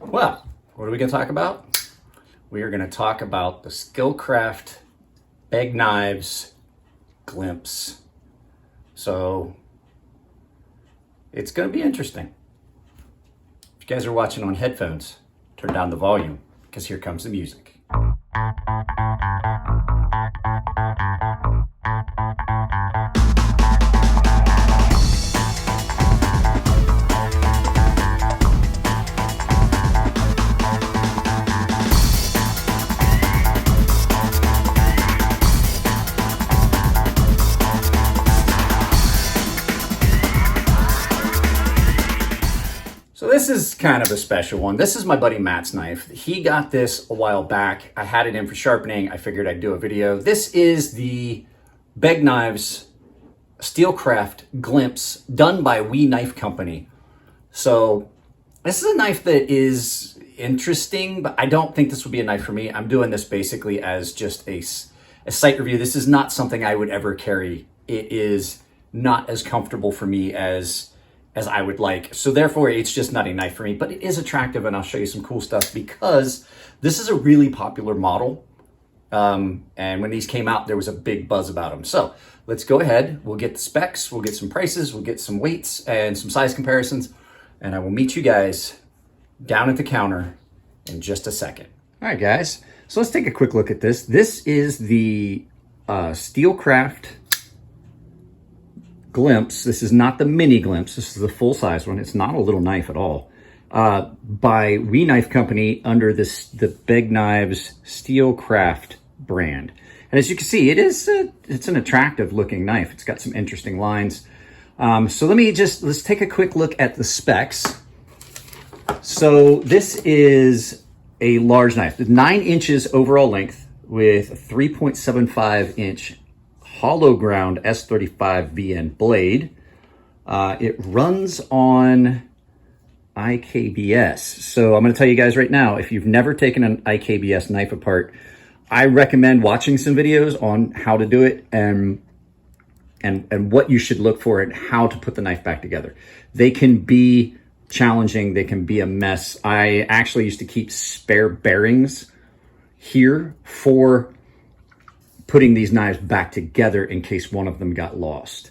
Well, what are we going to talk about? We are going to talk about the steelcraft Begg knives glimpse. So it's going to be interesting. If you guys are watching on headphones, turn down the volume because here comes the music. So this is kind of a special one. This is my buddy Matt's knife. He got this a while back. I had it in for sharpening. I figured I'd do a video. This is the Begg Knives Steelcraft Glimpse done by We Knife Company. So this is a knife that is interesting, but I don't think this would be a knife for me. I'm doing this basically as just a site review. This is not something I would ever carry. It is not as comfortable for me as I would like. So therefore, it's just not a knife for me, but it is attractive, and I'll show you some cool stuff because this is a really popular model. And when these came out, there was a big buzz about them. So let's go ahead. We'll get the specs, we'll get some prices, we'll get some weights and some size comparisons, and I will meet you guys down at the counter in just a second. All right, guys. So let's take a quick look at this. This is the Steelcraft Glimpse. This is not the mini glimpse. This is the full size one. It's not a little knife at all. By We Knife Company under the Begg Knives Steelcraft brand. And as you can see, it's an attractive looking knife. It's got some interesting lines. So let's take a quick look at the specs. So this is a large knife, 9 inches overall length with a 3.75 inch hollow ground S35 VN blade. It runs on IKBS. So I'm going to tell you guys right now, if you've never taken an IKBS knife apart, I recommend watching some videos on how to do it and what you should look for and how to put the knife back together. They can be challenging. They can be a mess. I actually used to keep spare bearings here for putting these knives back together in case one of them got lost.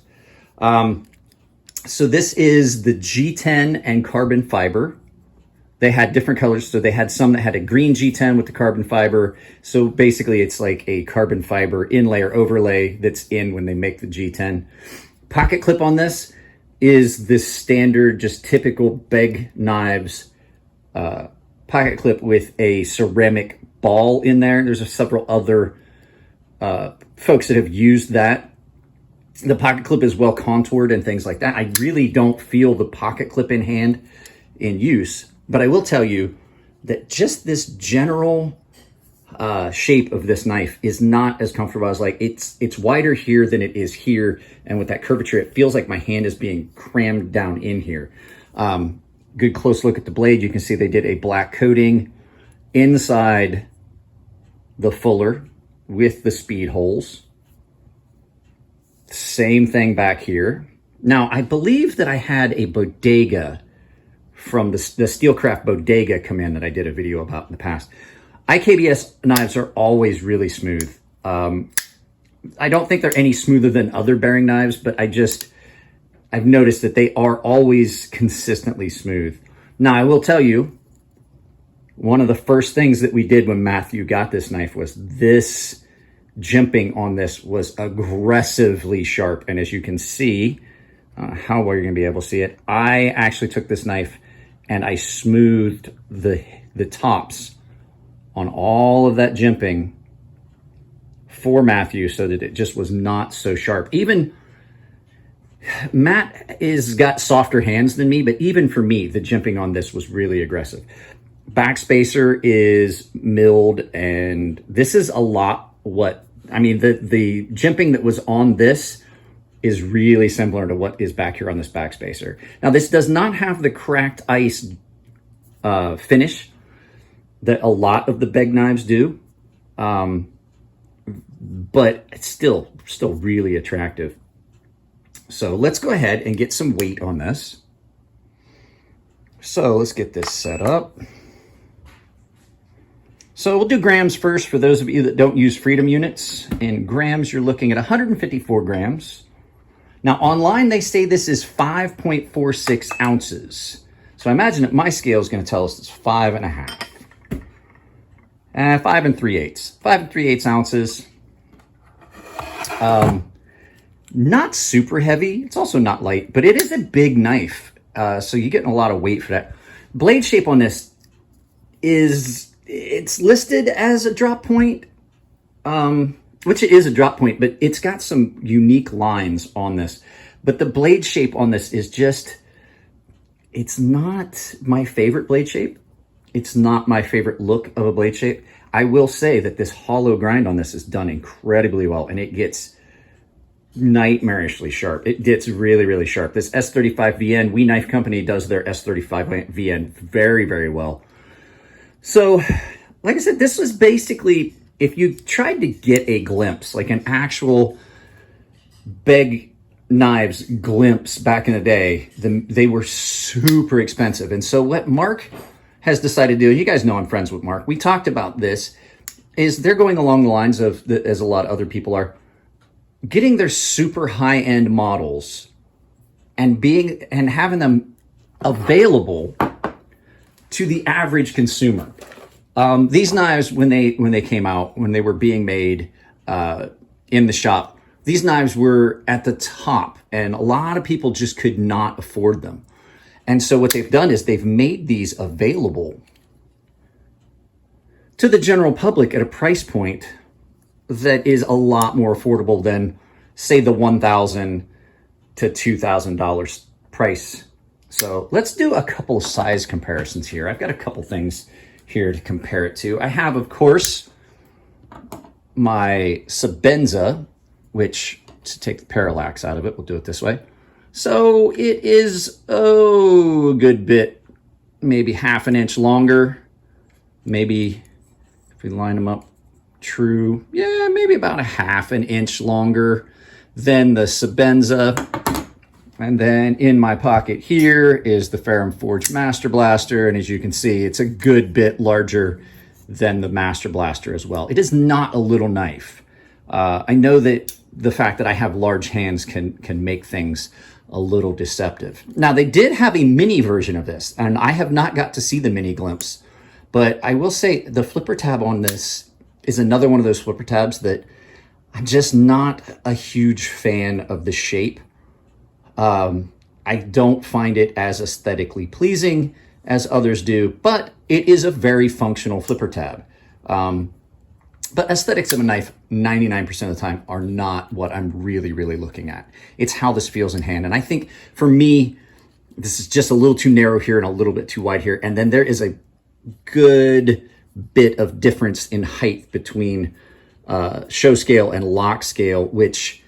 So this is the G10 and carbon fiber. They had different colors. So they had some that had a green G10 with the carbon fiber. So basically it's like a carbon fiber inlay or overlay that's in when they make the G10. Pocket clip on this is this standard, just typical Begg Knives pocket clip with a ceramic ball in there. There's several other folks that have used that. The pocket clip is well contoured and things like that. I really don't feel the pocket clip in hand in use, but I will tell you that just this general shape of this knife is not as comfortable. I was like, it's wider here than it is here, and with that curvature, it feels like my hand is being crammed down in here. Good close look at the blade. You can see they did a black coating inside the fuller with the speed holes. Same thing back here. Now, I believe that I had a bodega from the Steelcraft bodega come in that I did a video about in the past. IKBS knives are always really smooth. I don't think they're any smoother than other bearing knives, but I've noticed that they are always consistently smooth. Now, I will tell you, one of the first things that we did when Matthew got this knife was this jimping on this was aggressively sharp. And as you can see, how well you're going to be able to see it, I actually took this knife and I smoothed the tops on all of that jimping for Matthew so that it just was not so sharp. Even Matt has got softer hands than me, but even for me, the jimping on this was really aggressive. Backspacer is milled, and this is a lot the jimping that was on this is really similar to what is back here on this backspacer. Now, this does not have the cracked ice finish that a lot of the Begg knives do, but it's still really attractive. So let's go ahead and get some weight on this. So let's get this set up. So we'll do grams first for those of you that don't use Freedom units. In grams, you're looking at 154 grams. Now online, they say this is 5.46 ounces. So I imagine that my scale is going to tell us it's 5.5. 5 3/8. 5 3/8 ounces. Not super heavy. It's also not light, but it is a big knife. So you're getting a lot of weight for that. Blade shape on this it's listed as a drop point, which it is a drop point, but it's got some unique lines on this. But the blade shape on this is just, it's not my favorite blade shape. It's not my favorite look of a blade shape. I will say that this hollow grind on this is done incredibly well, and it gets nightmarishly sharp. It gets really, really sharp. This S35 VN, We Knife Company does their S35 VN very, very well. So, like I said, this was basically, if you tried to get a glimpse, like an actual Begg knives glimpse back in the day, they were super expensive. And so what Mark has decided to do, you guys know I'm friends with Mark, we talked about this, is they're going along the lines of, as a lot of other people are, getting their super high-end models and having them available to the average consumer. These knives, when they came out, when they were being made in the shop, these knives were at the top, and a lot of people just could not afford them. And so what they've done is they've made these available to the general public at a price point that is a lot more affordable than, say, the $1,000 to $2,000 price. So let's do a couple of size comparisons here. I've got a couple things here to compare it to. I have, of course, my Sabenza, which, to take the parallax out of it, we'll do it this way. So it is, a good bit, maybe half an inch longer. Maybe if we line them up true, yeah, maybe about a half an inch longer than the Sabenza. And then in my pocket here is the Ferrum Forge Master Blaster. And as you can see, it's a good bit larger than the Master Blaster as well. It is not a little knife. I know that the fact that I have large hands can make things a little deceptive. Now, they did have a mini version of this, and I have not got to see the mini glimpse, but I will say the flipper tab on this is another one of those flipper tabs that I'm just not a huge fan of the shape. I don't find it as aesthetically pleasing as others do, but it is a very functional flipper tab. But aesthetics of a knife, 99% of the time, are not what I'm really, really looking at. It's how this feels in hand. And I think for me, this is just a little too narrow here and a little bit too wide here. And then there is a good bit of difference in height between show scale and lock scale, which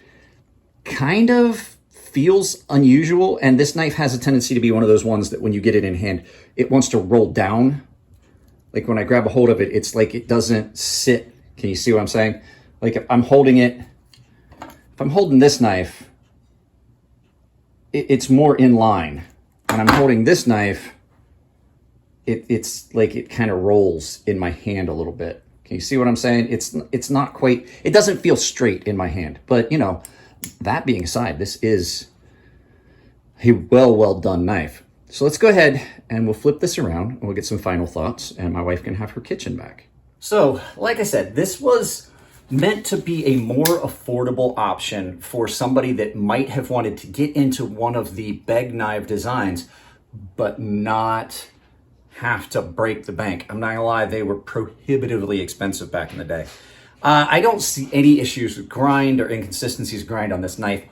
kind of feels unusual. And this knife has a tendency to be one of those ones that when you get it in hand, it wants to roll down. Like when I grab a hold of it, it's like it doesn't sit. Can you see what I'm saying? Like if I'm holding it, if I'm holding this knife, it's more in line. When I'm holding this knife, it's like it kind of rolls in my hand a little bit. Can you see what I'm saying? It's not quite, it doesn't feel straight in my hand. But, you know, that being aside, this is a well done knife. So let's go ahead and we'll flip this around and we'll get some final thoughts, and my wife can have her kitchen back. So, like I said, this was meant to be a more affordable option for somebody that might have wanted to get into one of the Begg knife designs, but not have to break the bank. I'm not gonna lie, they were prohibitively expensive back in the day. I don't see any issues with grind or inconsistencies with grind on this knife.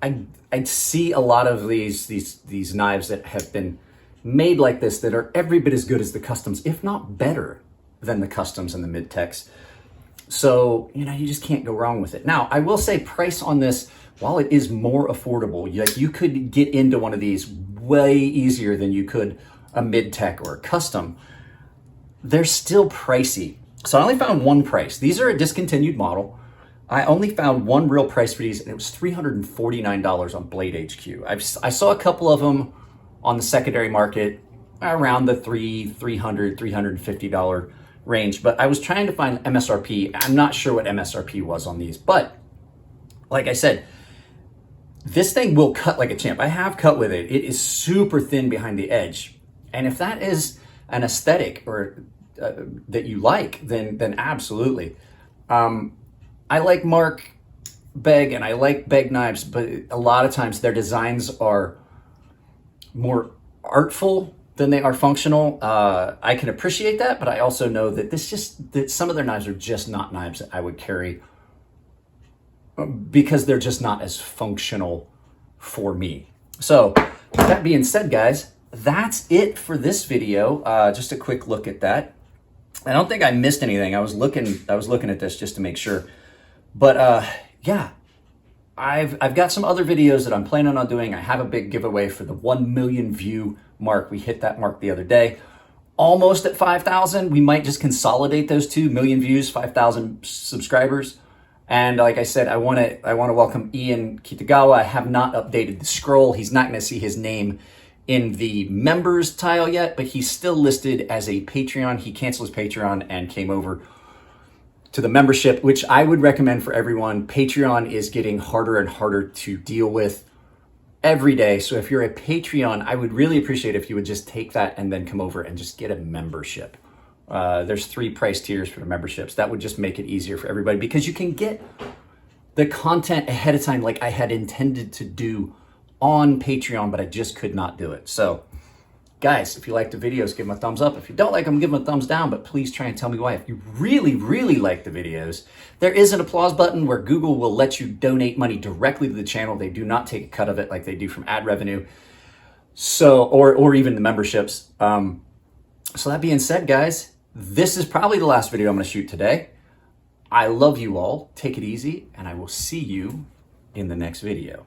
I'd see a lot of these knives that have been made like this that are every bit as good as the customs, if not better than the customs and the mid-techs. So, you know, you just can't go wrong with it. Now, I will say price on this, while it is more affordable, like you could get into one of these way easier than you could a mid-tech or a custom, they're still pricey. So I only found one price. These are a discontinued model. I only found one real price for these, and it was $349 on Blade HQ. I saw a couple of them on the secondary market around the $350 range, but I was trying to find MSRP. I'm not sure what MSRP was on these, but like I said, this thing will cut like a champ. I have cut with it. It is super thin behind the edge. And if that is an aesthetic or that you like, then absolutely. I like Mark Begg and I like Begg knives, but a lot of times their designs are more artful than they are functional. I can appreciate that, but I also know that that some of their knives are just not knives that I would carry because they're just not as functional for me. So with that being said, guys, that's it for this video. Just a quick look at that. I don't think I missed anything. I was looking at this just to make sure. But yeah, I've got some other videos that I'm planning on doing. I have a big giveaway for the 1 million view mark. We hit that mark the other day. Almost at 5,000. We might just consolidate those 2 million views, 5,000 subscribers. And like I said, I want to welcome Ian Kitagawa. I have not updated the scroll. He's not going to see his name in the members tile yet, but he's still listed as a Patreon. He canceled his Patreon and came over to the membership, which I would recommend for everyone. Patreon is getting harder and harder to deal with every day. So if you're a Patreon, I would really appreciate if you would just take that and then come over and just get a membership. There's 3 price tiers for the memberships. That would just make it easier for everybody because you can get the content ahead of time like I had intended to do on Patreon, but I just could not do it. So guys, if you like the videos, give them a thumbs up. If you don't like them, give them a thumbs down, but please try and tell me why. If you really, really like the videos, there is an applause button where Google will let you donate money directly to the channel. They do not take a cut of it like they do from ad revenue. So, or even the memberships. So that being said, guys, this is probably the last video I'm going to shoot today. I love you all. Take it easy, and I will see you in the next video.